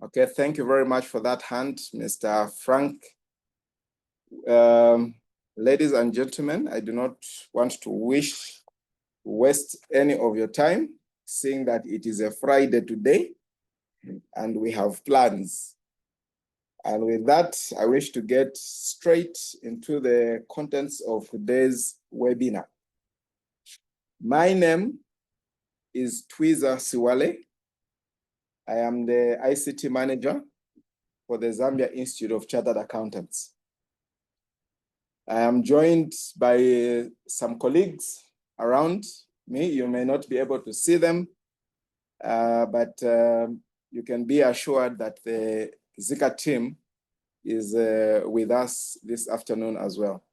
Okay, thank you very much for that hand, Mr. Frank. Ladies and gentlemen, I do not want to waste any of your time, seeing that it is a Friday today and we have plans. And with that, I wish to get straight into the contents of today's webinar. My name is Twiza Siwale. I am the ICT manager for the Zambia Institute of Chartered Accountants. I am joined by some colleagues around me. You may not be able to see them, but you can be assured that the Zika team is with us this afternoon as well.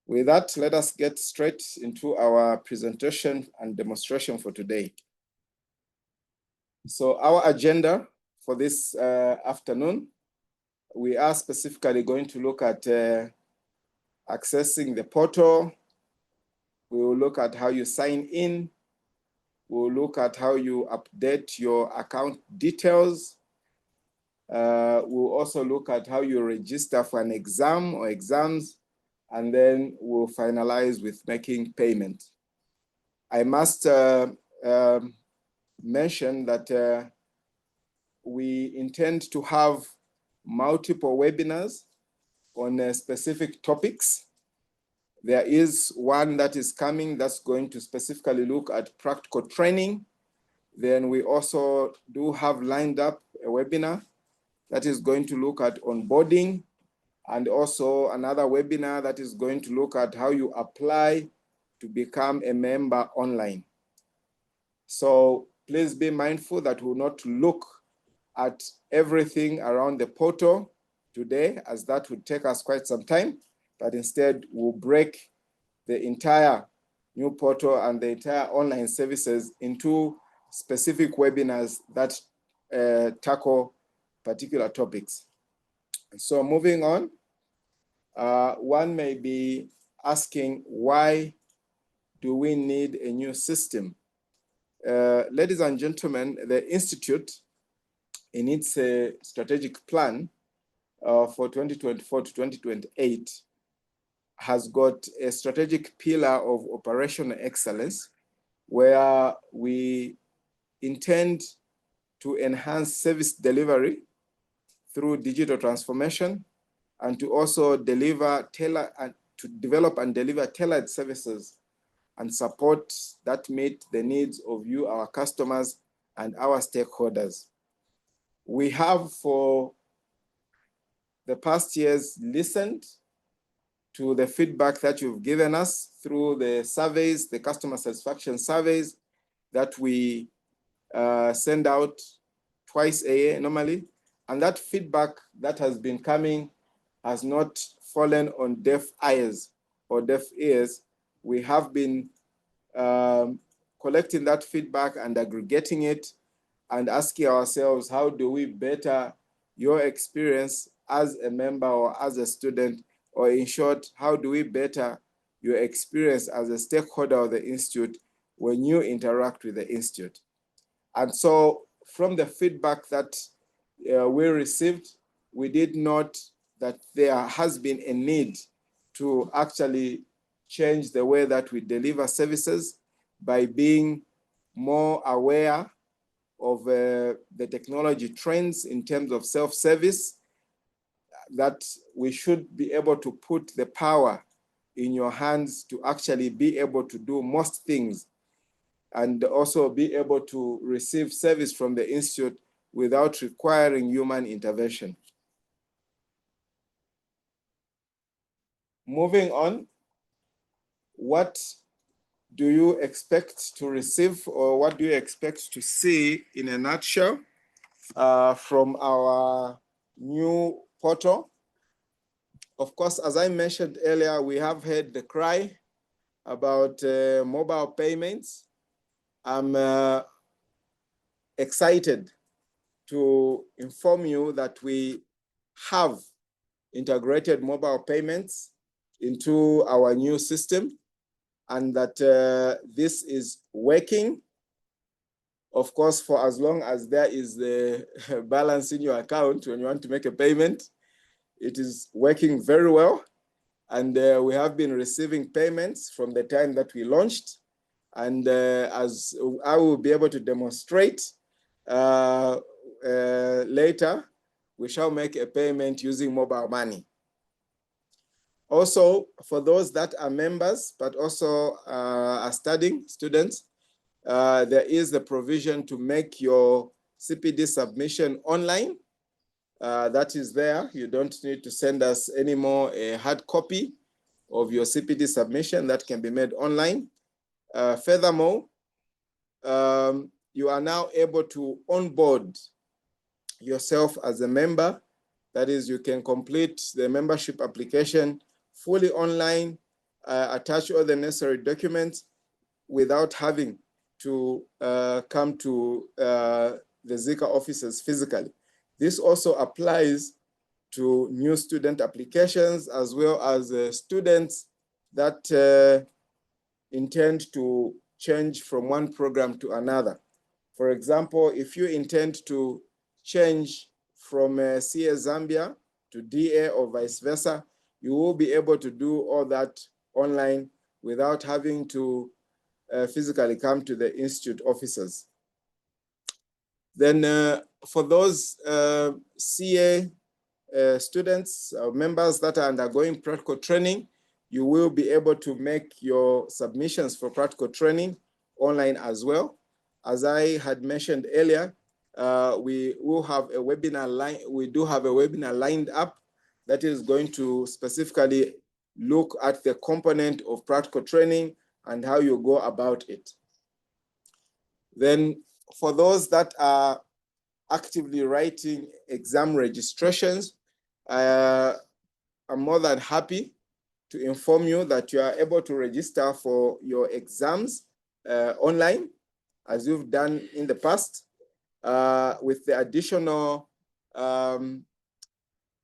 With that, let us get straight into our presentation and demonstration for today. So our agenda for this afternoon, we are specifically going to look at accessing the portal. We will look at how you sign in. We'll look at how you update your account details. We'll also look at how you register for an exam or exams, and then we'll finalize with making payment. I must mention that we intend to have multiple webinars on specific topics. There is one that is coming that's going to specifically look at practical training. Then we also do have lined up a webinar that is going to look at onboarding, and also another webinar that is going to look at how you apply to become a member online. So please be mindful that we'll not look at everything around the portal today, as that would take us quite some time, but instead we'll break the entire new portal and the entire online services into specific webinars that tackle particular topics. So moving on, one may be asking, why do we need a new system? Ladies and gentlemen, the Institute, in its strategic plan for 2024 to 2028, has got a strategic pillar of operational excellence, where we intend to enhance service delivery through digital transformation, and to also develop and deliver tailored services and support that meet the needs of you, our customers, and our stakeholders. We have, for the past years, listened to the feedback that you've given us through the surveys, the customer satisfaction surveys that we send out twice a year normally. And that feedback that has been coming has not fallen on deaf eyes or deaf ears. We have been collecting that feedback and aggregating it and asking ourselves, how do we better your experience as a member or as a student? Or in short, how do we better your experience as a stakeholder of the Institute when you interact with the Institute? And so from the feedback that we received, we did note that there has been a need to actually change the way that we deliver services by being more aware of the technology trends in terms of self-service, that we should be able to put the power in your hands to actually be able to do most things, and also be able to receive service from the Institute without requiring human intervention. Moving on, what do you expect to receive, or what do you expect to see in a nutshell from our new portal? Of course, as I mentioned earlier, we have heard the cry about mobile payments. I'm excited to inform you that we have integrated mobile payments into our new system, and that this is working. Of course, for as long as there is the balance in your account when you want to make a payment, it is working very well. And we have been receiving payments from the time that we launched. And as I will be able to demonstrate later, we shall make a payment using mobile money. Also, for those that are members, but also are studying students, there is the provision to make your CPD submission online. That is there. You don't need to send us anymore a hard copy of your CPD submission. That can be made online. Furthermore, you are now able to onboard yourself as a member. That is, you can complete the membership application fully online, attach all the necessary documents without having to come to the Zika offices physically. This also applies to new student applications as well as students that intend to change from one program to another. For example, if you intend to change from CA Zambia to DA or vice versa, you will be able to do all that online without having to physically come to the institute offices. Then for those CA students, members that are undergoing practical training, you will be able to make your submissions for practical training online as well. As I had mentioned earlier, we will have a webinar we do have a webinar lined up that is going to specifically look at the component of practical training and how you go about it. Then for those that are actively writing exam registrations, I'm more than happy to inform you that you are able to register for your exams online, as you've done in the past, with the additional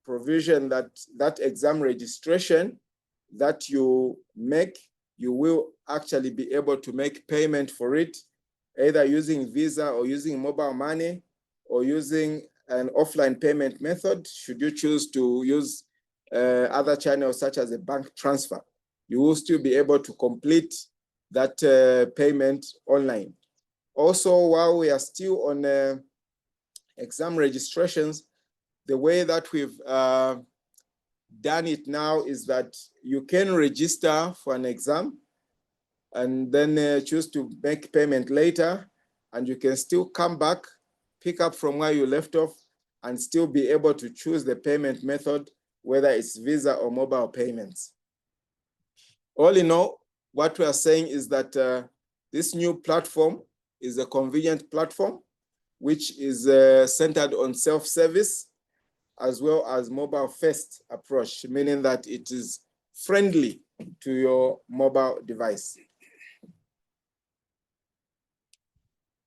provision that that exam registration that you make, you will actually be able to make payment for it, either using Visa or using mobile money or using an offline payment method, should you choose to use other channels such as a bank transfer. You will still be able to complete that payment online. Also, while we are still on exam registrations, the way that we've done it now is that you can register for an exam and then choose to make payment later, and you can still come back, pick up from where you left off, and still be able to choose the payment method, whether it's Visa or mobile payments. All in all, what we are saying is that this new platform is a convenient platform, which is centered on self-service as well as mobile-first approach, meaning that it is friendly to your mobile device.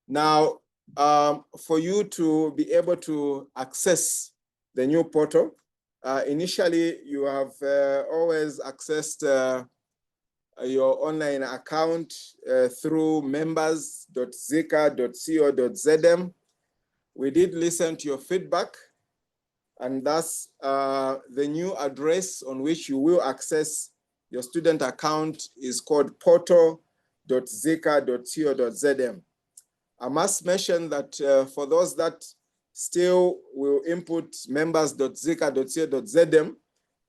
Now, for you to be able to access the new portal, initially you have always accessed your online account through members.zika.co.zm. We did listen to your feedback, and thus the new address on which you will access your student account is called portal.zika.co.zm. I must mention that for those that still will input members.zika.co.zm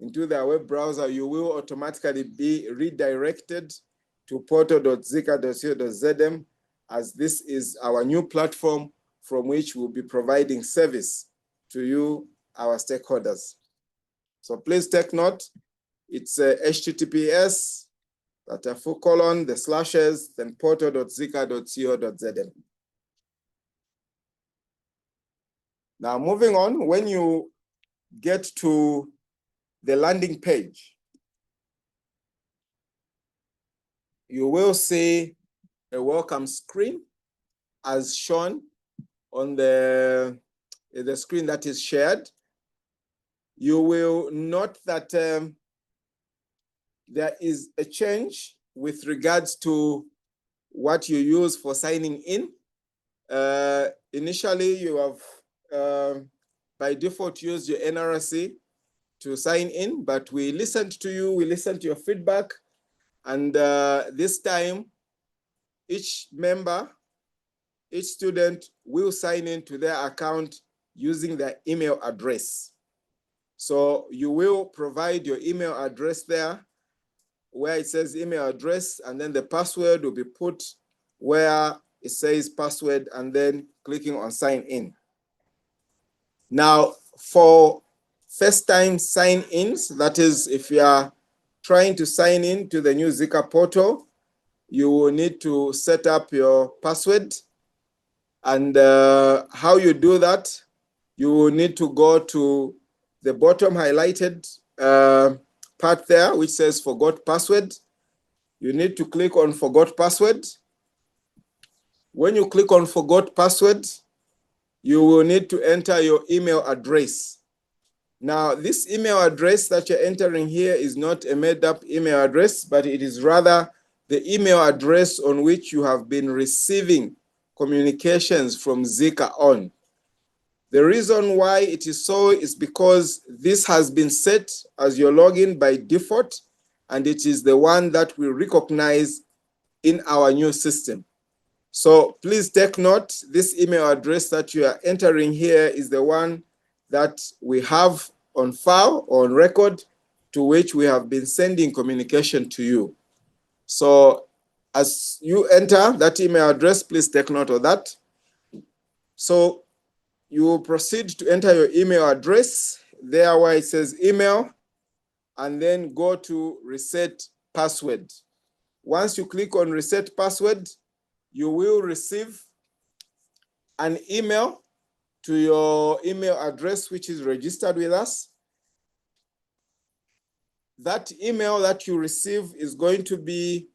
into their web browser, you will automatically be redirected to portal.zika.co.zm, as this is our new platform from which we'll be providing service to you, our stakeholders. So please take note, it's https, then portal.zika.co.zm. Now, moving on, when you get to the landing page, you will see a welcome screen as shown on the screen that is shared. You will note that there is a change with regards to what you use for signing in. Initially, you have by default used your NRC to sign in, but we listened to you, we listened to your feedback, and this time, each member, each student will sign in to their account using their email address. So you will provide your email address there where it says email address, and then the password will be put where it says password, and then clicking on sign in. Now, for first-time sign-ins, that is, if you are trying to sign in to the new Zika portal, you will need to set up your password. And how you do that, you will need to go to the bottom highlighted part there, which says forgot password. You need to click on forgot password. When you click on forgot password, you will need to enter your email address. Now, this email address that you're entering here is not a made-up email address, but it is rather the email address on which you have been receiving communications from Zika on. The reason why it is so is because this has been set as your login by default, and it is the one that we recognize in our new system. So please take note, this email address that you are entering here is the one that we have on file, on record, to which we have been sending communication to you. So as you enter that email address, please take note of that. So you will proceed to enter your email address there where it says email, and then go to reset password. Once you click on reset password, you will receive an email to your email address, which is registered with us. That email that you receive is going to be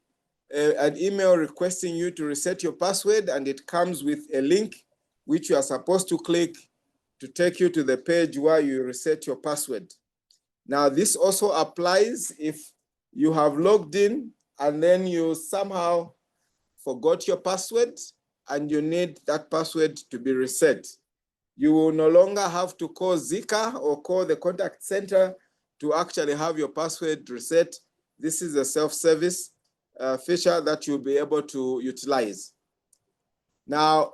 an email requesting you to reset your password, and it comes with a link which you are supposed to click to take you to the page where you reset your password. Now, this also applies if you have logged in and then you somehow forgot your password and you need that password to be reset. You will no longer have to call Zika or call the contact center to actually have your password reset. This is a self-service feature that you'll be able to utilize. Now,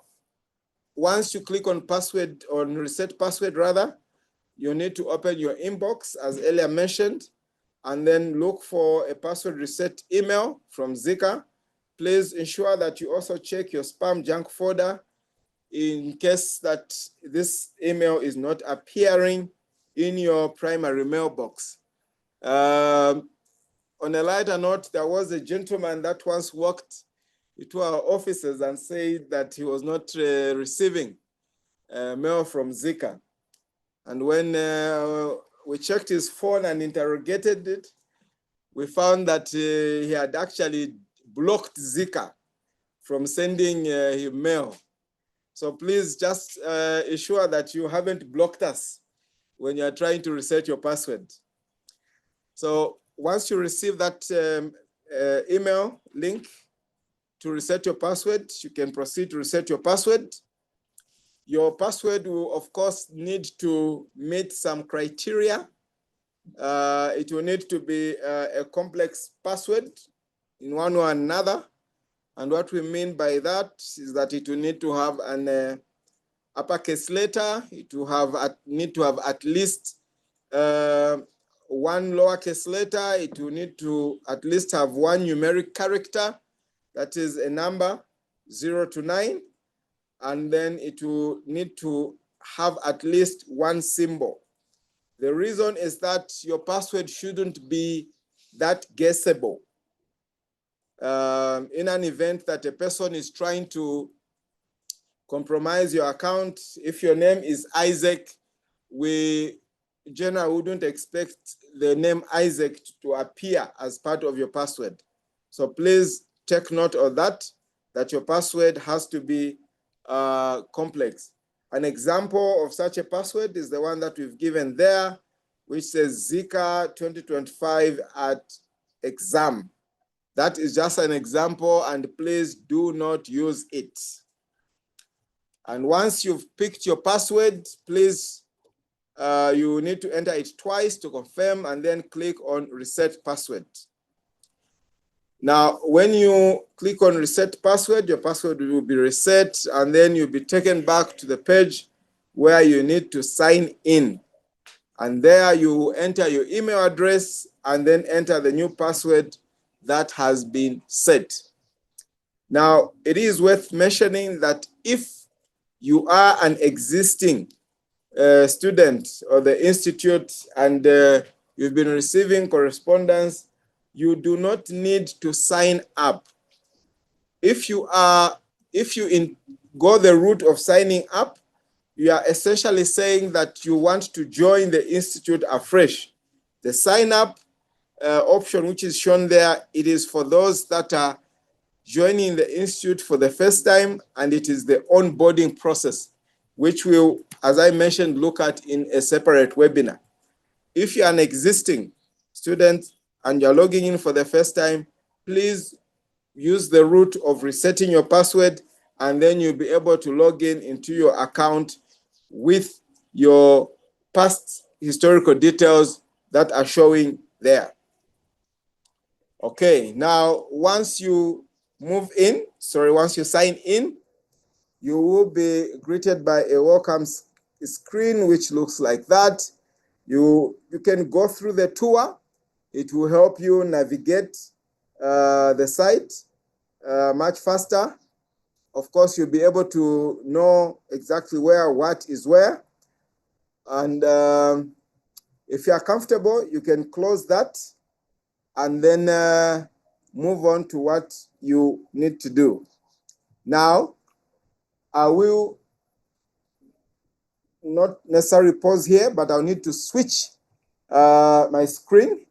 once you click on password, on reset password rather, you need to open your inbox as earlier mentioned, and then look for a password reset email from Zika. Please ensure that you also check your spam junk folder in case that this email is not appearing in your primary mailbox. On a lighter note, there was a gentleman that once walked into our offices and said that he was not receiving mail from Zika. And when we checked his phone and interrogated it, we found that he had actually blocked Zika from sending him mail. So please just ensure that you haven't blocked us when you're trying to reset your password. So once you receive that email link to reset your password, you can proceed to reset your password. Your password will, of course, need to meet some criteria. It will need to be a complex password in one or another. And what we mean by that is that it will need to have an uppercase letter. It will have need to have at least one lowercase letter. It will need to at least have one numeric character, that is a number 0 to 9. And then it will need to have at least one symbol. The reason is that your password shouldn't be that guessable. In an event that a person is trying to compromise your account, if your name is Isaac, we generally wouldn't expect the name Isaac to appear as part of your password. So please take note of that your password has to be complex. An example of such a password is the one that we've given there, which says Zika 2025 at exam. That is just an example, and please do not use it. And once you've picked your password, please, you need to enter it twice to confirm and then click on reset password. Now, when you click on reset password, your password will be reset and then you'll be taken back to the page where you need to sign in. And there you enter your email address and then enter the new password that has been set. Now, it is worth mentioning that if you are an existing student of the institute and you've been receiving correspondence, you do not need to sign up. If you go the route of signing up, you are essentially saying that you want to join the institute afresh. The sign up option, which is shown there, it is for those that are joining the institute for the first time, and it is the onboarding process, which we'll, as I mentioned, look at in a separate webinar. If you're an existing student and you're logging in for the first time, please use the route of resetting your password, and then you'll be able to log in into your account with your past historical details that are showing there. Okay, now once you once you sign in, you will be greeted by a welcome screen which looks like that. You can go through the tour. It will help you navigate the site much faster. Of course, you'll be able to know exactly where, what is where. And if you are comfortable, you can close that and then move on to what you need to do. Now, I will not necessarily pause here, but I'll need to switch my screen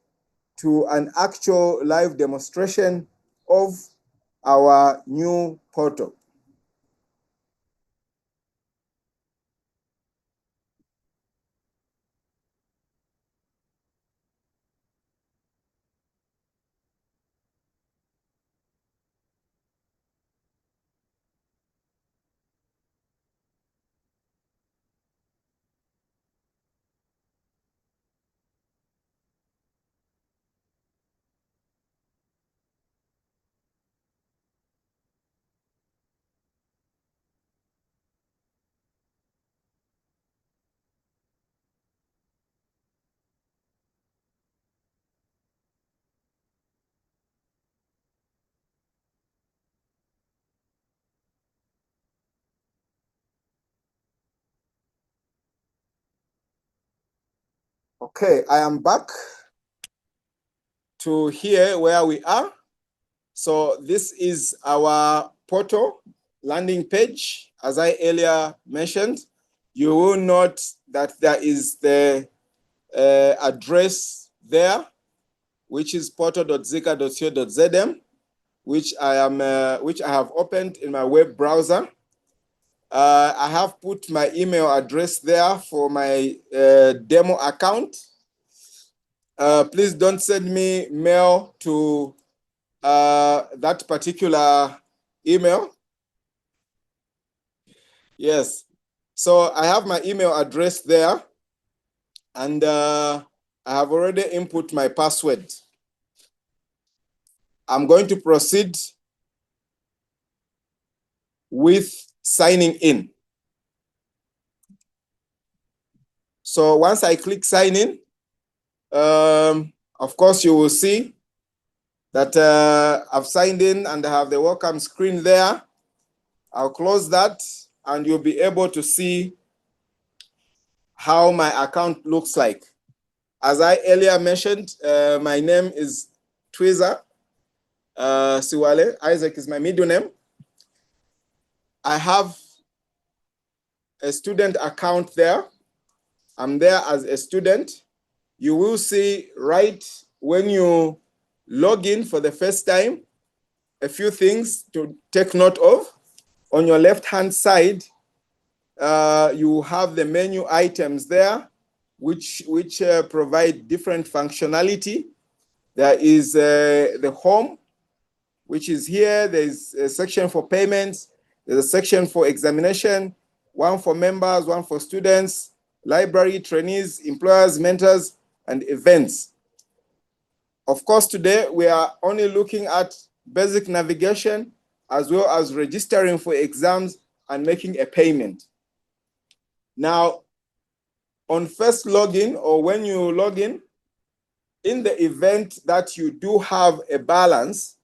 to an actual live demonstration of our new portal. Okay, I am back to here where we are. So this is our portal landing page. As I earlier mentioned, you will note that there is the address there, which is portal.zika.co.zm, which I have opened in my web browser. I have put my email address there for my demo account. Please don't send me mail to that particular email. Yes. So I have my email address there, and I have already input my password. I'm going to proceed with signing in. So once I click sign in, of course, you will see that I've signed in and I have the welcome screen there. I'll close that and you'll be able to see how my account looks like. As I earlier mentioned, my name is Twiza Siwale. Isaac is my middle name. I have a student account there. I'm there as a student. You will see right when you log in for the first time, a few things to take note of. On your left-hand side, you have the menu items there, which provide different functionality. There is the home, which is here. There's a section for payments. There's a section for examination. one for members, one for students, library, trainees, employers, mentors, and events. Of course, today we are only looking at basic navigation as well as registering for exams and making a payment. Now, on first login or when you log in the event that you do have a balance,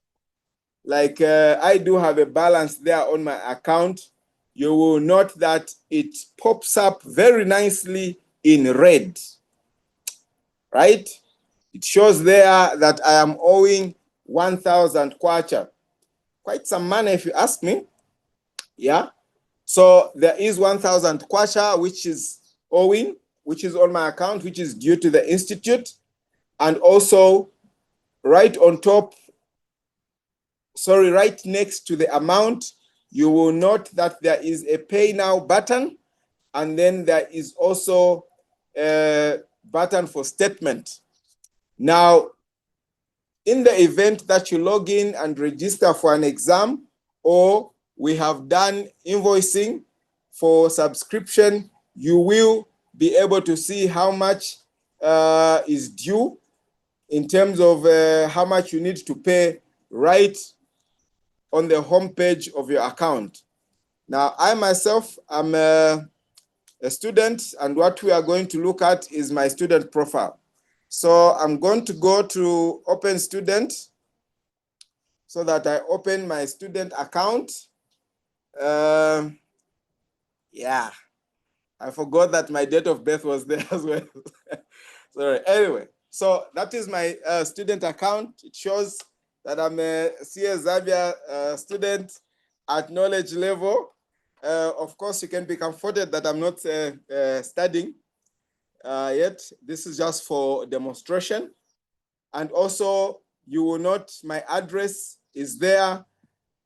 like I do have a balance there on my account, you will note that it pops up very nicely in red, right? It shows there that I am owing 1,000 kwacha. Quite some money if you ask me, yeah? So there is 1,000 kwacha which is owing, which is on my account, which is due to the institute. And also right on top, right next to the amount, you will note that there is a pay now button, and then there is also a button for statement. Now, in the event that you log in and register for an exam, or we have done invoicing for subscription, you will be able to see how much is due in terms of how much you need to pay right on the home page of your account. Now, I myself am a student, and what we are going to look at is my student profile. So I'm going to go to Open Student so that I open my student account. Yeah, I forgot that my date of birth was there as well. Sorry. Anyway, so that is my student account. It shows that I'm a CS Xavier student at knowledge level. Of course, you can be comforted that I'm not studying yet. This is just for demonstration. And also, you will note my address is there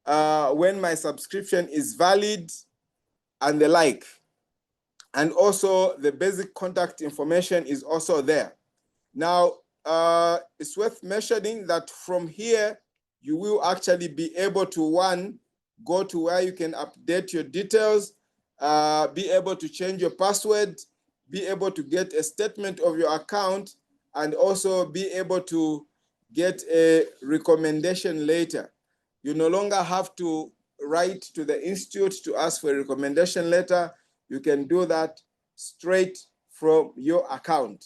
when my subscription is valid and the like. And also, the basic contact information is also there. Now, it's worth mentioning that from here, you will actually be able to, one, go to where you can update your details, be able to change your password, be able to get a statement of your account, and also be able to get a recommendation letter. You no longer have to write to the institute to ask for a recommendation letter. You can do that straight from your account.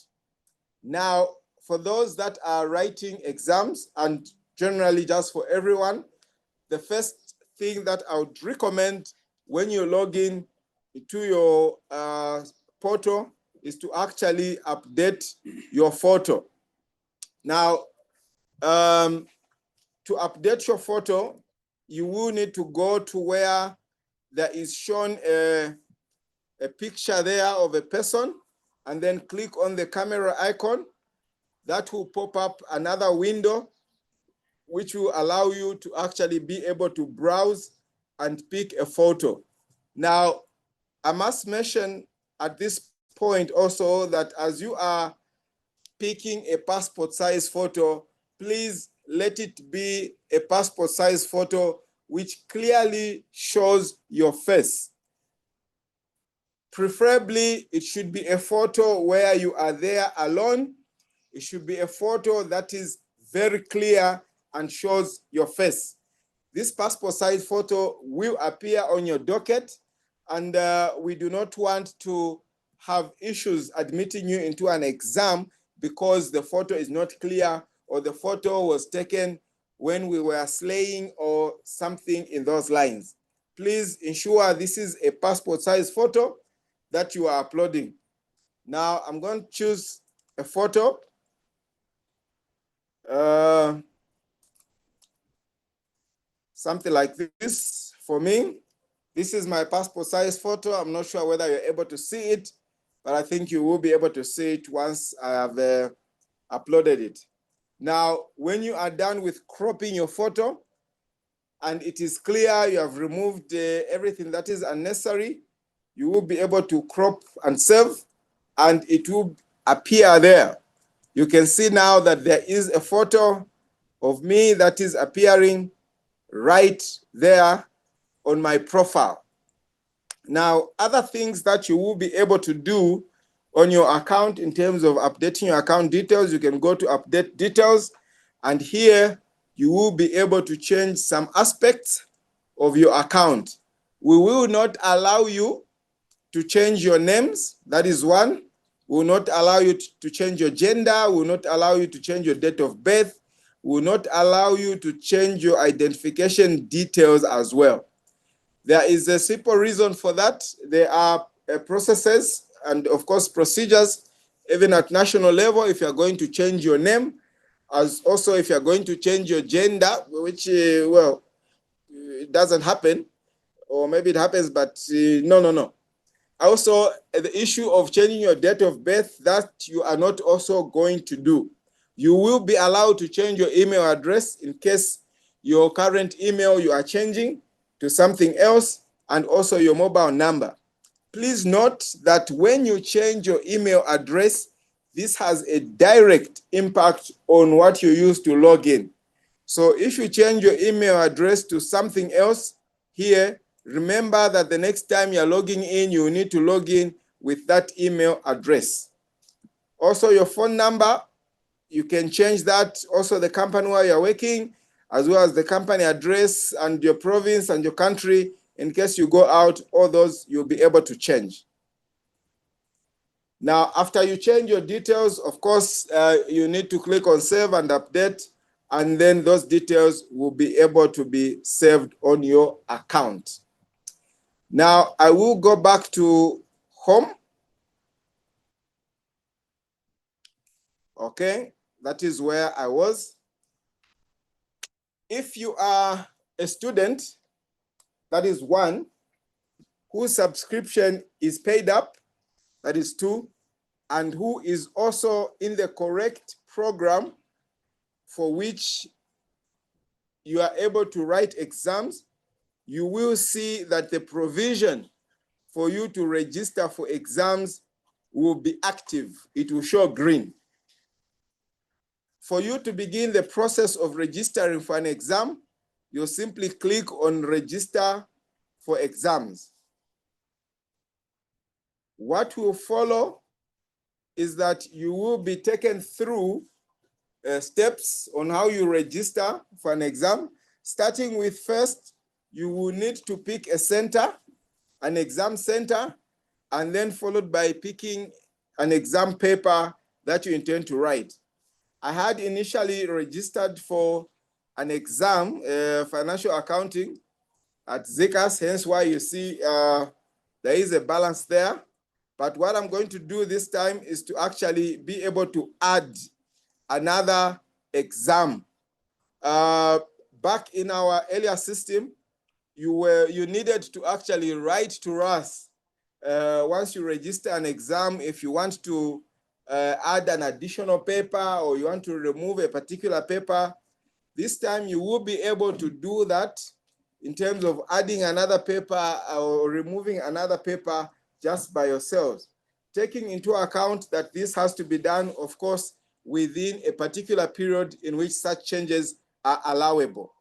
Now, for those that are writing exams, and generally just for everyone, the first thing that I would recommend when you log in to your portal is to actually update your photo. Now, to update your photo, you will need to go to where there is shown a picture there of a person, and then click on the camera icon. That will pop up another window, which will allow you to actually be able to browse and pick a photo. Now, I must mention at this point also that as you are picking a passport size photo, please let it be a passport size photo which clearly shows your face. Preferably, it should be a photo where you are there alone. It should be a photo that is very clear and shows your face. This passport size photo will appear on your docket, and we do not want to have issues admitting you into an exam because the photo is not clear or the photo was taken when we were sleighing or something in those lines. Please ensure this is a passport size photo that you are uploading. Now I'm going to choose a photo. Something like this for me. This is my passport size photo. I'm not sure whether you're able to see it, but I think you will be able to see it once I have uploaded it. Now, when you are done with cropping your photo and it is clear you have removed everything that is unnecessary, you will be able to crop and save, and it will appear there. You can see now that there is a photo of me that is appearing right there on my profile. Now, other things that you will be able to do on your account in terms of updating your account details, you can go to update details, and here you will be able to change some aspects of your account. We will not allow you to change your names. That is one. We will not allow you to change your gender. We will not allow you to change your date of birth. We will not allow you to change your identification details as well. There is a simple reason for that. There are processes and, of course, procedures, even at national level, if you're going to change your name, as also if you're going to change your gender, which, well, it doesn't happen, or maybe it happens, but no. Also, the issue of changing your date of birth, that you are not also going to do. You will be allowed to change your email address in case your current email you are changing to something else, and also your mobile number. Please note that when you change your email address, this has a direct impact on what you use to log in. So if you change your email address to something else here, remember that the next time you're logging in, you need to log in with that email address. Also, your phone number, you can change that. Also, the company where you're working, as well as the company address and your province and your country. In case you go out, all those you'll be able to change. Now, after you change your details, of course, you need to click on save and update, and then those details will be able to be saved on your account. Now, I will go back to home. Okay, that is where I was. If you are a student, that is one, whose subscription is paid up, that is two, and who is also in the correct program for which you are able to write exams, you will see that the provision for you to register for exams will be active. It will show green. For you to begin the process of registering for an exam, you'll simply click on register for exams. What will follow is that you will be taken through steps on how you register for an exam. Starting with, first, you will need to pick a center, an exam center, and then followed by picking an exam paper that you intend to write. I had initially registered for an exam, financial accounting at ZCAS, hence why you see there is a balance there. But what I'm going to do this time is to actually be able to add another exam. Back in our earlier system, you needed to actually write to us once you register an exam, if you want to add an additional paper or you want to remove a particular paper. This time you will be able to do that in terms of adding another paper or removing another paper just by yourselves, taking into account that this has to be done, of course, within a particular period in which such changes are allowable.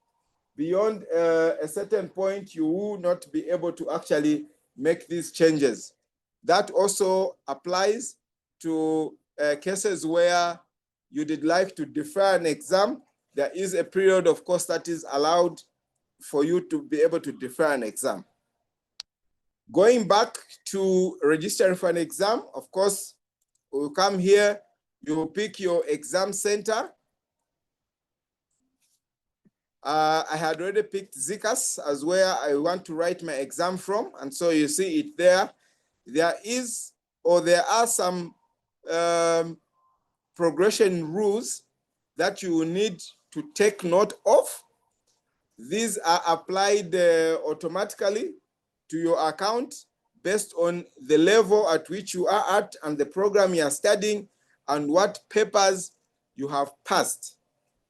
Beyond a certain point, you will not be able to actually make these changes. That also applies to cases where you did like to defer an exam. There is a period, of course, that is allowed for you to be able to defer an exam. Going back to registering for an exam, of course, we'll come here, you pick your exam center. I had already picked ZCAS as where I want to write my exam from, and so you see it there. There are some progression rules that you will need to take note of. These are applied automatically to your account based on the level at which you are at and the program you are studying and what papers you have passed.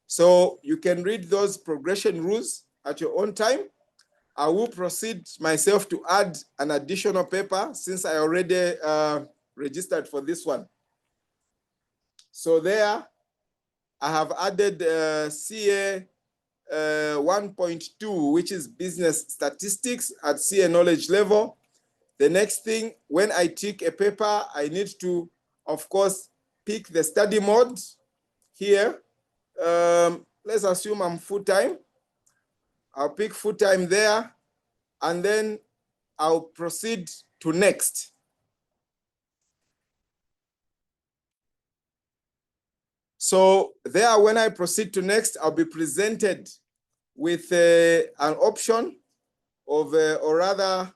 So you can read those progression rules at your own time. I will proceed myself to add an additional paper since I already registered for this one. So there, I have added CA 1.2, which is business statistics at CA knowledge level. The next thing, when I tick a paper, I need to, of course, pick the study mode here. Let's assume I'm full-time. I'll pick full-time there, and then I'll proceed to next. So there, when I proceed to next, I'll be presented with an option of, or rather,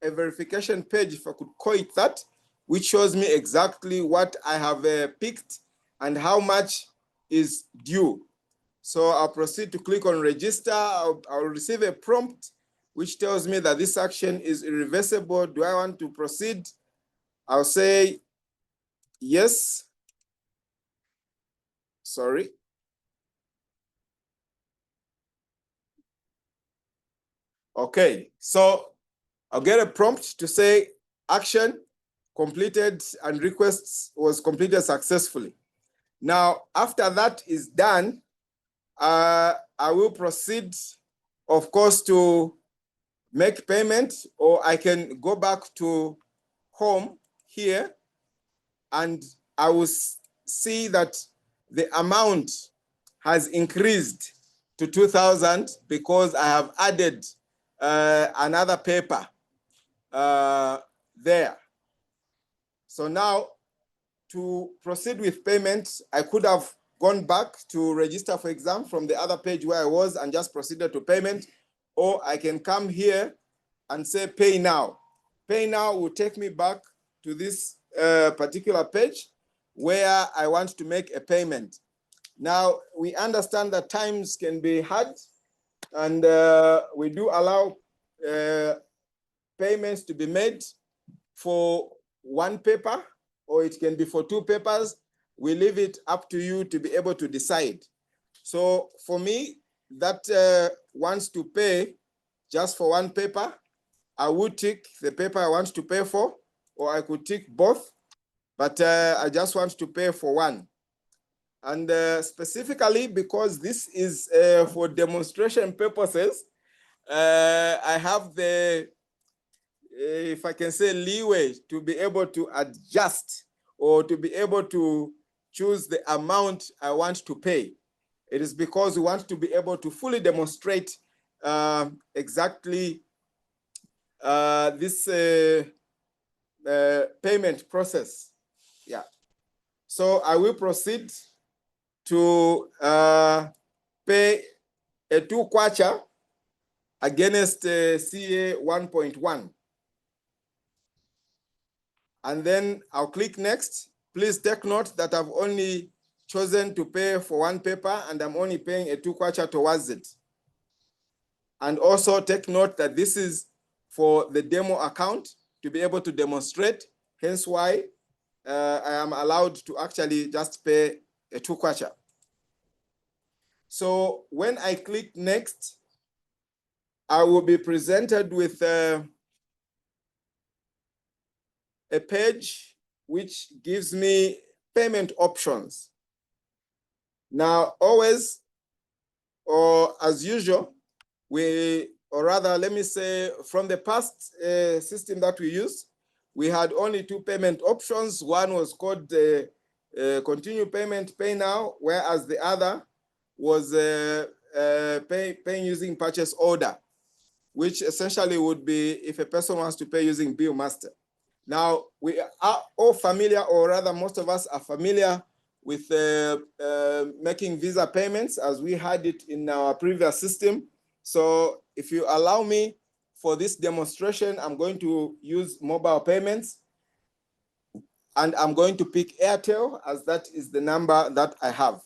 a verification page, if I could call it that, which shows me exactly what I have picked and how much is due. So I'll proceed to click on register. I'll receive a prompt which tells me that this action is irreversible. Do I want to proceed? I'll say yes. Sorry. Okay, so I'll get a prompt to say action completed and request was completed successfully. Now, after that is done, I will proceed, of course, to make payment, or I can go back to home here and I will see that the amount has increased to 2,000 because I have added another paper there. So now, to proceed with payment, I could have gone back to register for exam from the other page where I was and just proceeded to payment, or I can come here and say pay now. Pay now will take me back to this particular page where I want to make a payment. Now, we understand that times can be hard, and we do allow payments to be made for one paper, or it can be for two papers. We leave it up to you to be able to decide. So for me, that wants to pay just for one paper, I would tick the paper I want to pay for, or I could tick both, but I just want to pay for one. And specifically because this is for demonstration purposes, I have the, if I can say, leeway to be able to adjust or to be able to choose the amount I want to pay. It is because we want to be able to fully demonstrate exactly this payment process. Yeah. So I will proceed to pay a 2 kwacha against CA 1.1. And then I'll click next. Please take note that I've only chosen to pay for one paper and I'm only paying a 2 kwacha towards it. And also take note that this is for the demo account to be able to demonstrate, hence why I am allowed to actually just pay a 2 kwacha. So when I click next, I will be presented with a page which gives me payment options. Now, always, or as usual, or rather, let me say, from the past system that we used, we had only 2 payment options. One was called continue payment, pay now, whereas the other was paying using purchase order, which essentially would be if a person wants to pay using Bill Master. Now, we are all familiar, or rather most of us are familiar with making Visa payments as we had it in our previous system. So if you allow me for this demonstration, I'm going to use mobile payments and I'm going to pick Airtel as that is the number that I have.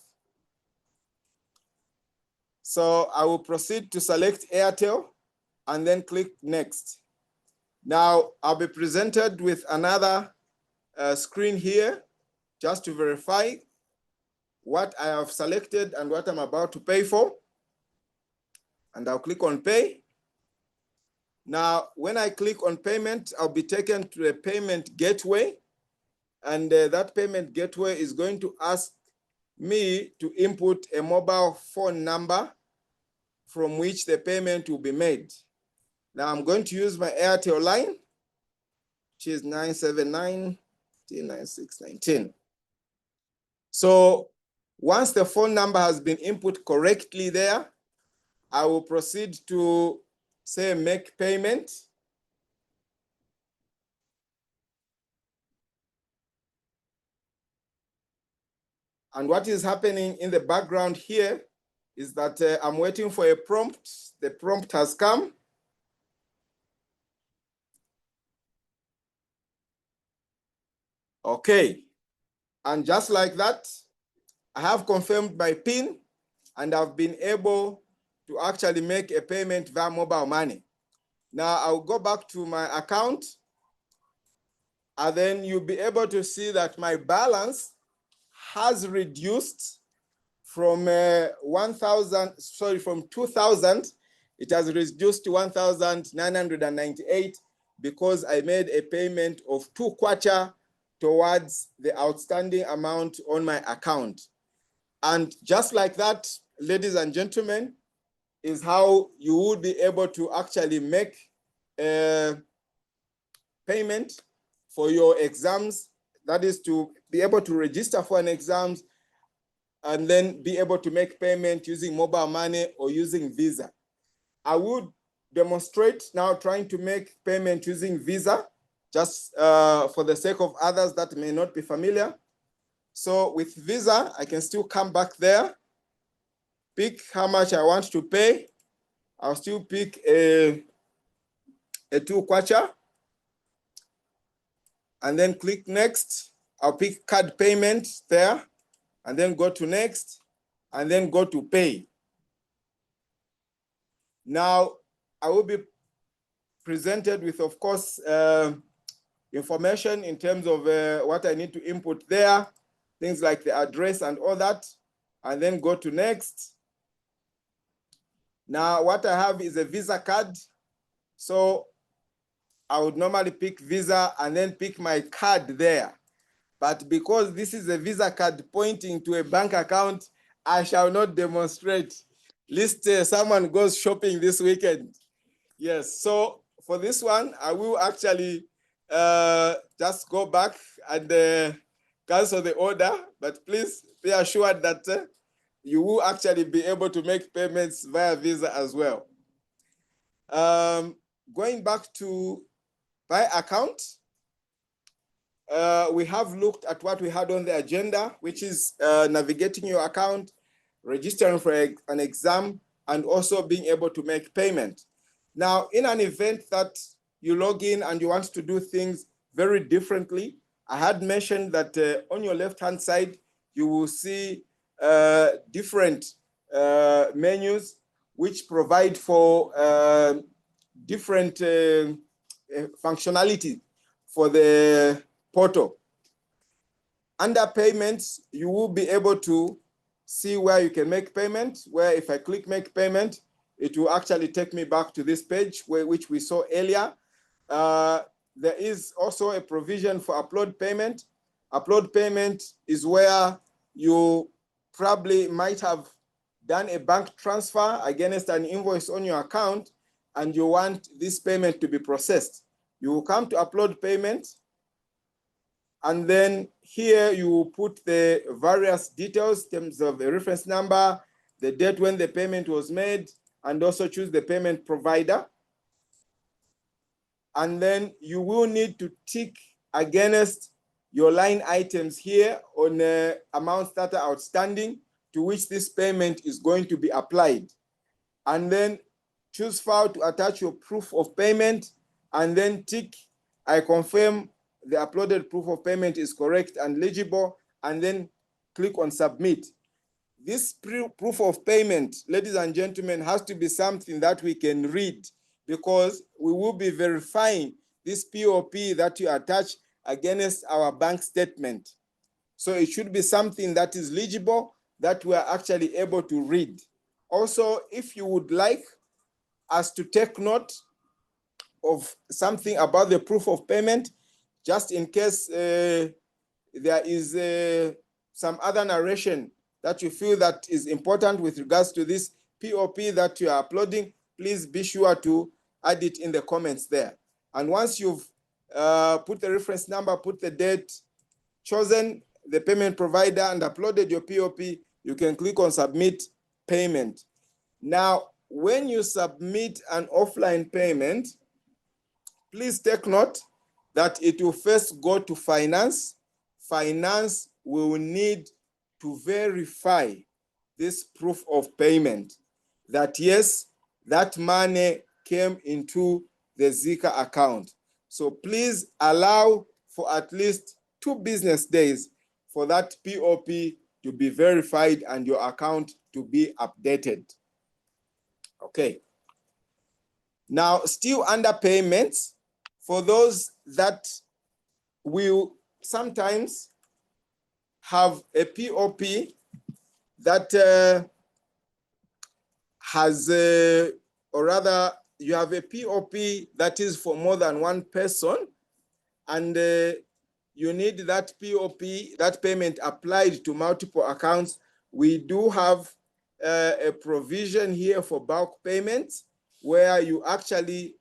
So I will proceed to select Airtel and then click next. Now I'll be presented with another screen here just to verify what I have selected and what I'm about to pay for. And I'll click on pay. Now, when I click on payment, I'll be taken to a payment gateway. And that payment gateway is going to ask me to input a mobile phone number from which the payment will be made. Now I'm going to use my Airtel line. which is 979-9619. So once the phone number has been input correctly there, I will proceed to say make payment. And what is happening in the background here is that I'm waiting for a prompt. The prompt has come. Okay. And just like that, I have confirmed my PIN and I've been able to actually make a payment via mobile money. Now I'll go back to my account and then you'll be able to see that my balance has reduced from 2,000, it has reduced to 1,998 because I made a payment of 2 kwacha towards the outstanding amount on my account. And just like that, ladies and gentlemen, is how you would be able to actually make a payment for your exams. That is to be able to register for an exam and then be able to make payment using mobile money or using Visa. I would demonstrate now trying to make payment using Visa, just for the sake of others that may not be familiar. So with Visa, I can still come back there, pick how much I want to pay. I'll still pick a 2 kwacha and then click next. I'll pick card payment there and then go to next and then go to pay. Now, I will be presented with, of course, information in terms of what I need to input there, things like the address and all that, and then go to next. Now, what I have is a Visa card. So I would normally pick Visa and then pick my card there. But because this is a Visa card pointing to a bank account, I shall not demonstrate. Lest someone goes shopping this weekend. Yes, so for this one, I will actually just go back and cancel the order. But please be assured that you will actually be able to make payments via Visa as well. Going back to my account, we have looked at what we had on the agenda, which is navigating your account, registering for an exam, and also being able to make payment. Now, in an event that you log in and you want to do things very differently, I had mentioned that on your left-hand side, you will see different menus which provide for different functionality for the portal. Under payments, you will be able to see where you can make payment, where if I click make payment, it will actually take me back to this page which we saw earlier. There is also a provision for upload payment. Upload payment is where you probably might have done a bank transfer against an invoice on your account and you want this payment to be processed. You will come to upload payment, and then here you will put the various details in terms of the reference number, the date when the payment was made, and also choose the payment provider. And then you will need to tick against your line items here on amounts that are outstanding to which this payment is going to be applied. And then choose file to attach your proof of payment, and then tick I confirm the uploaded proof of payment is correct and legible, and then click on submit. This proof of payment, ladies and gentlemen, has to be something that we can read, because we will be verifying this POP that you attach against our bank statement. So it should be something that is legible, that we are actually able to read. Also, if you would like us to take note of something about the proof of payment, just in case there is some other narration that you feel that is important with regards to this POP that you are uploading, please be sure to add it in the comments there. And once you've put the reference number, put the date, chosen the payment provider, and uploaded your POP, you can click on submit payment. Now, when you submit an offline payment, please take note that it will first go to finance. Finance will need to verify this proof of payment that yes, that money came into the Zika account. So please allow for at least 2 business days for that POP to be verified and your account to be updated. Okay. Now, still under payments, for those that will sometimes have a POP that has, or rather, you have a POP that is for more than one person, and you need that POP, that payment applied to multiple accounts. We do have a provision here for bulk payments where you actually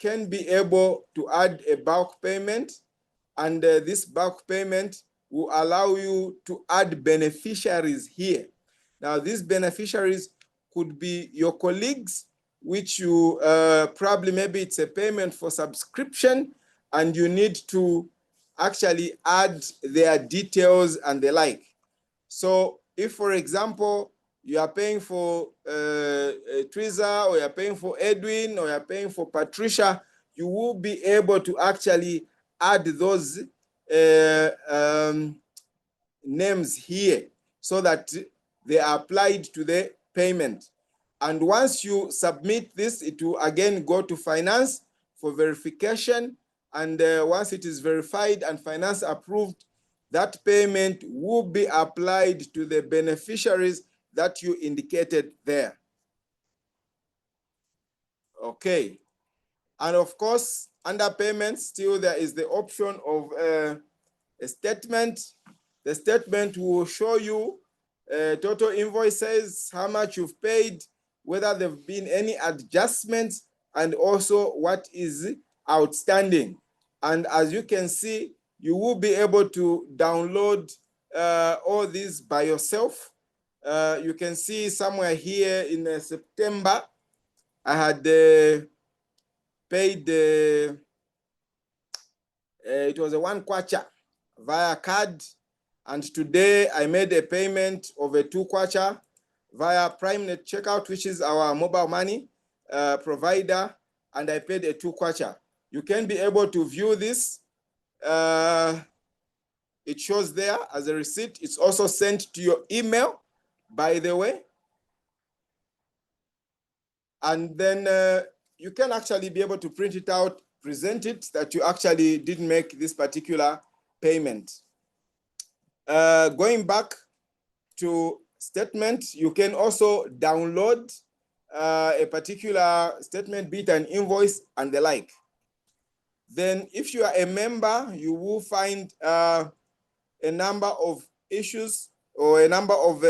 can be able to add a bulk payment, and this bulk payment will allow you to add beneficiaries here. Now, these beneficiaries could be your colleagues, which you probably, maybe it's a payment for subscription, and you need to actually add their details and the like. So if, for example, you are paying for Twiza, or you're paying for Edwin, or you're paying for Patricia, you will be able to actually add those names here so that they are applied to the payment. And once you submit this, it will again go to finance for verification. And once it is verified and finance approved, that payment will be applied to the beneficiaries that you indicated there. Okay. And of course, under payments, still there is the option of a statement. The statement will show you total invoices, how much you've paid, whether there have been any adjustments, and also what is outstanding. And as you can see, you will be able to download all these by yourself. You can see somewhere here in September, I had paid, it was a 1 kwacha via card. And today I made a payment of a 2 kwacha via PrimeNet Checkout, which is our mobile money provider, and I paid a 2 kwacha. You can be able to view this. It shows there as a receipt. It's also sent to your email, by the way. And then you can actually be able to print it out, present it, that you actually didn't make this particular payment. Going back to statement, you can also download a particular statement, be it an invoice and the like. Then if you are a member, you will find a number of issues or a number of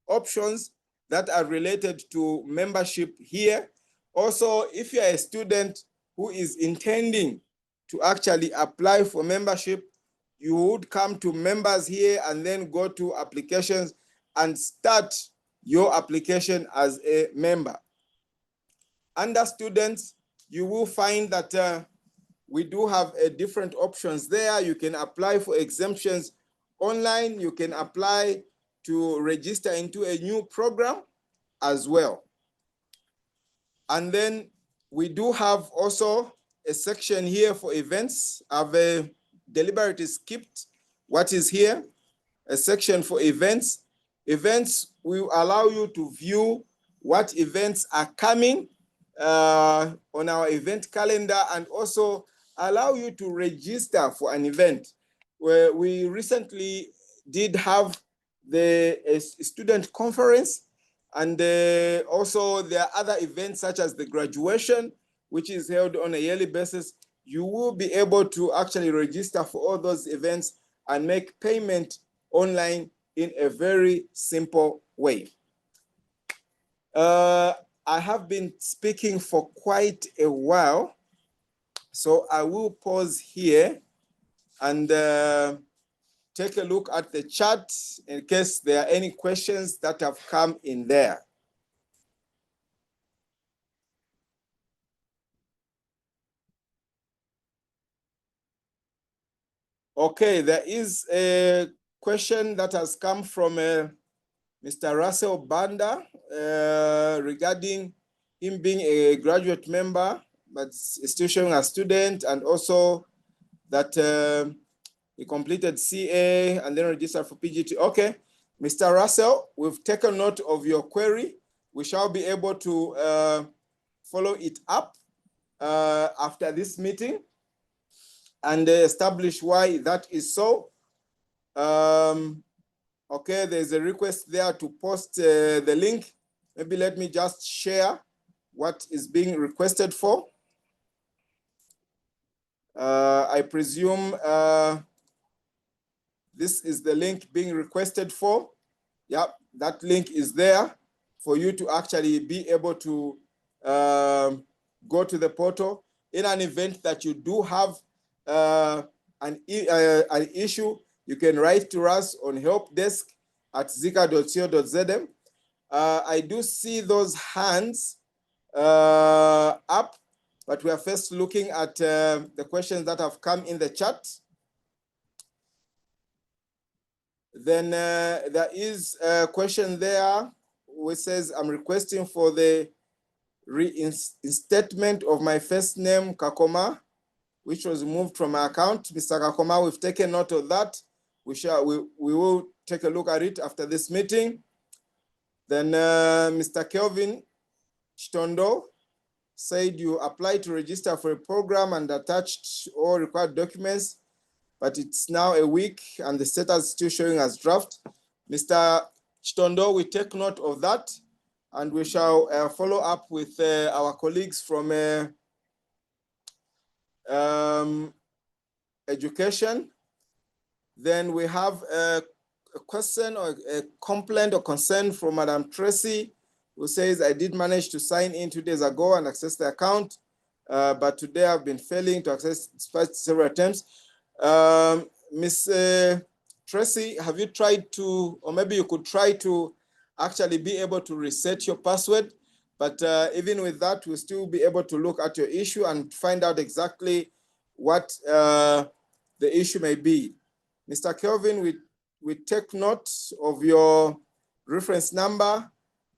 options that are related to membership here. Also, if you are a student who is intending to actually apply for membership, you would come to members here and then go to applications and start your application as a member. Under students, you will find that we do have different options there. You can apply for exemptions online. You can apply to register into a new program as well. And then we do have also a section here for events. I've deliberately skipped what is here, a section for events. Events will allow you to view what events are coming on our event calendar, and also allow you to register for an event. Where we recently did have the student conference, and also there are other events such as the graduation, which is held on a yearly basis. You will be able to actually register for all those events and make payment online in a very simple way. I have been speaking for quite a while. So I will pause here and take a look at the chat in case there are any questions that have come in there. Okay, there is a question that has come from Mr. Russell Banda regarding him being a graduate member, but still showing a student, and also that he completed CA and then registered for PGT. Okay, Mr. Russell, we've taken note of your query. We shall be able to follow it up after this meeting and establish why that is so. Okay, there's a request there to post the link. Maybe let me just share what is being requested for. I presume this is the link being requested for. Yep, that link is there for you to actually be able to go to the portal. In an event that you do have an issue, you can write to us on helpdesk@zika.co.zm. I do see those hands up, but we are first looking at the questions that have come in the chat. Then there is a question there which says, I'm requesting for the reinstatement of my first name, Kakoma, which was moved from my account. Mr. Kakoma, we've taken note of that. We will take a look at it after this meeting. Then Mr. Kelvin Chitondo said you applied to register for a program and attached all required documents, but it's now a week and the status is still showing as draft. Mr. Chitondo, we take note of that and we shall follow up with our colleagues from education. Then we have a question or a complaint or concern from Madam Tracy, who says, I did manage to sign in 2 days ago and access the account, but today I've been failing to access despite several attempts. Miss Tracy, have you tried to, or maybe you could try to actually be able to reset your password, but even with that, we'll still be able to look at your issue and find out exactly what the issue may be. Mr. Kelvin, we take note of your reference number.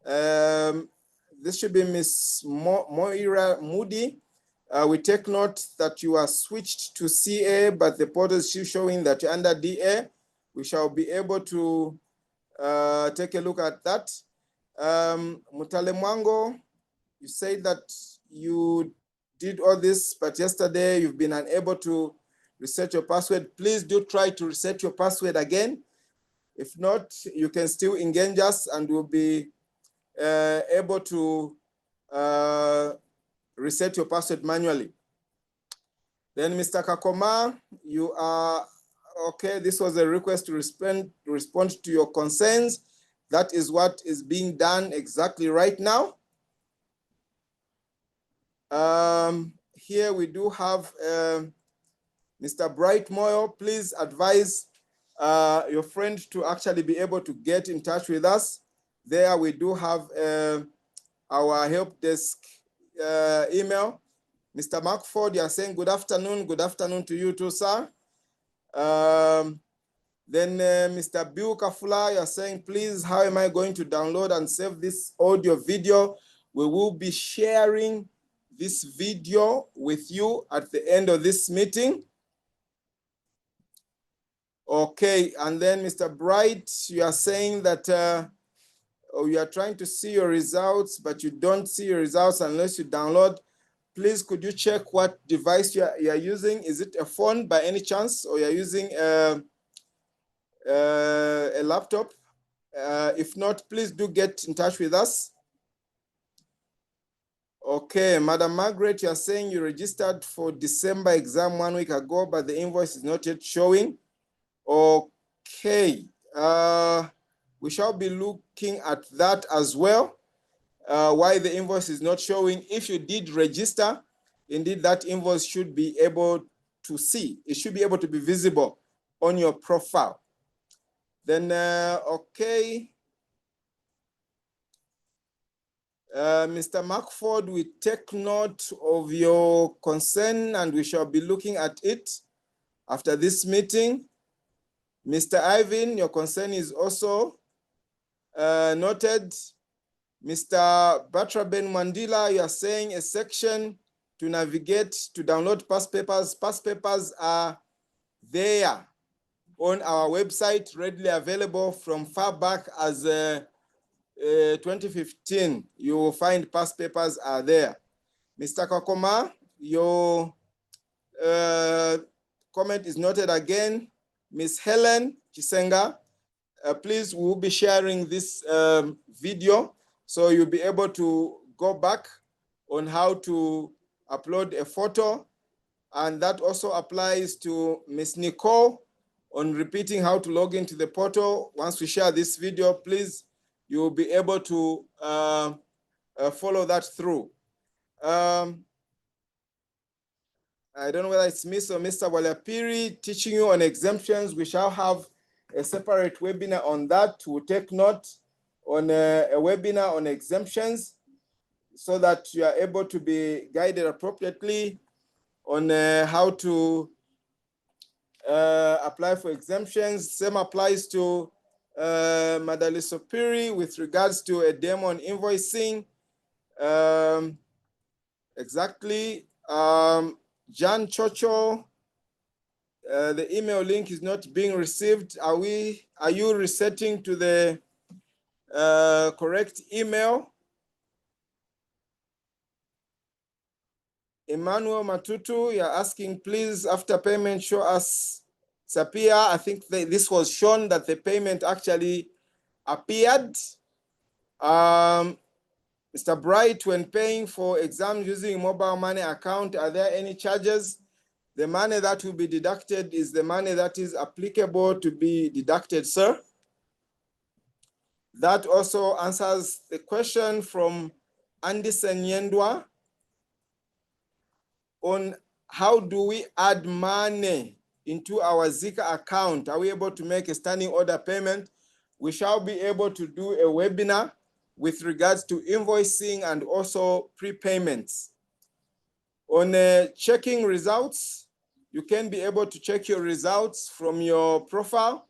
This should be Miss Moira Moody. We take note that you are switched to CA, but the portal is still showing that you're under DA. We shall be able to take a look at that. Mutale Mwango, you said that you did all this, but yesterday you've been unable to reset your password. Please do try to reset your password again. If not, you can still engage us and we'll be able to reset your password manually. Then Mr. Kakoma, you are, okay, this was a request to respond to your concerns. That is what is being done exactly right now. Here we do have Mr. Bright Moyo. Please advise your friend to actually be able to get in touch with us. There we do have our help desk email. Mr. Mark Ford, you are saying good afternoon. Good afternoon to you too, sir. Then Mr. Bill Kafula, you are saying, please, how am I going to download and save this audio video? We will be sharing this video with you at the end of this meeting. Okay, and then Mr. Bright, you are saying that you are trying to see your results, but you don't see your results unless you download. Please, could you check what device you are using? Is it a phone by any chance, or you're using a laptop? If not, please do get in touch with us. Okay, Madam Margaret, you are saying you registered for December exam 1 week ago, but the invoice is not yet showing. Okay, we shall be looking at that as well. Why the invoice is not showing. If you did register, indeed that invoice should be able to see. It should be able to be visible on your profile. Then, okay. Mr. Markford, we take note of your concern and we shall be looking at it after this meeting. Mr. Ivan, your concern is also noted. Mr. Batra Ben Mandila, you are saying a section to navigate to download past papers. Past papers are there on our website, readily available from far back as 2015. You will find past papers are there. Mr. Kakoma, your comment is noted again. Ms. Helen Chisenga, please, we'll be sharing this video so you'll be able to go back on how to upload a photo. And that also applies to Ms. Nicole on repeating how to log into the portal. Once we share this video, please, you'll be able to follow that through. I don't know whether it's Ms. or Mr. Walapiri teaching you on exemptions. We shall have a separate webinar on that. We'll take note on a webinar on exemptions so that you are able to be guided appropriately on how to apply for exemptions. Same applies to Madali Sopiri with regards to a demo on invoicing. Exactly. Jan Chocho, the email link is not being received. Are you resetting to the correct email? Emmanuel Matutu, you're asking, please, after payment, show us Sapia. I think this was shown that the payment actually appeared. Mr. Bright, when paying for exams using mobile money account, are there any charges? The money that will be deducted is the money that is applicable to be deducted, sir. That also answers the question from Andy Senyendwa on how do we add money into our Zika account? Are we able to make a standing order payment? We shall be able to do a webinar with regards to invoicing and also prepayments. On checking results, you can be able to check your results from your profile.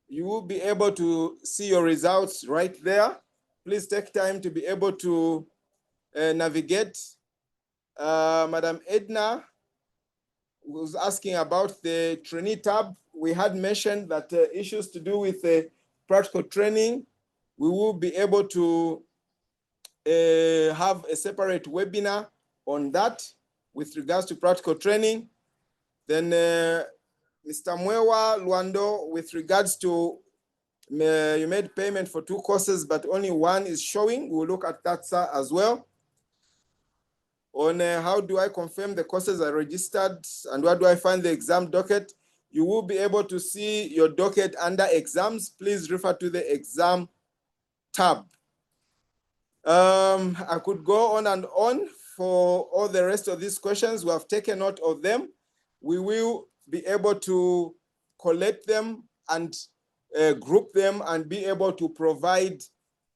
You will be able to see your results right there. Please take time to be able to navigate. Madam Edna was asking about the trainee tab. We had mentioned that issues to do with practical training, we will be able to have a separate webinar on that with regards to practical training. Then Mr. Mwewa Luando, with regards to you made payment for 2 courses, but only one is showing. We'll look at that, sir, as well. On how do I confirm the courses are registered and where do I find the exam docket? You will be able to see your docket under exams. Please refer to the exam tab. I could go on and on for all the rest of these questions. We have taken note of them. We will be able to collect them and group them and be able to provide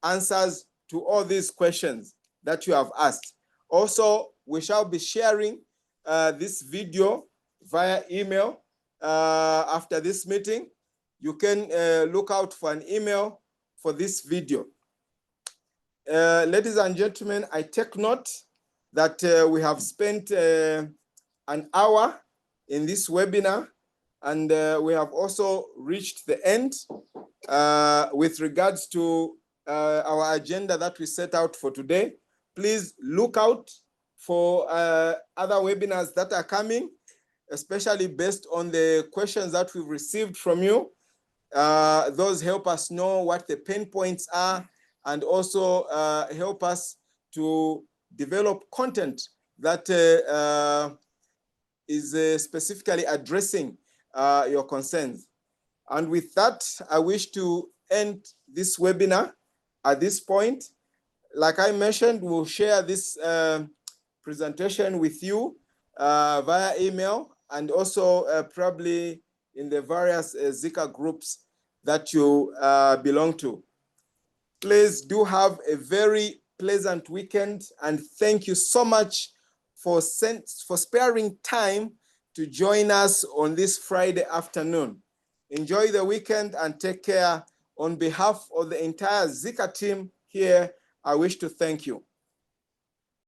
answers to all these questions that you have asked. Also, we shall be sharing this video via email after this meeting. You can look out for an email for this video. Ladies and gentlemen, I take note that we have spent an hour in this webinar, and we have also reached the end with regards to our agenda that we set out for today. Please look out for other webinars that are coming, especially based on the questions that we've received from you. Those help us know what the pain points are and also help us to develop content that is specifically addressing your concerns. And with that, I wish to end this webinar at this point. Like I mentioned, we'll share this presentation with you via email, and also probably in the various Zika groups that you belong to. Please do have a very pleasant weekend, and thank you so much for sparing time to join us on this Friday afternoon. Enjoy the weekend and take care. On behalf of the entire Zika team here, I wish to thank you.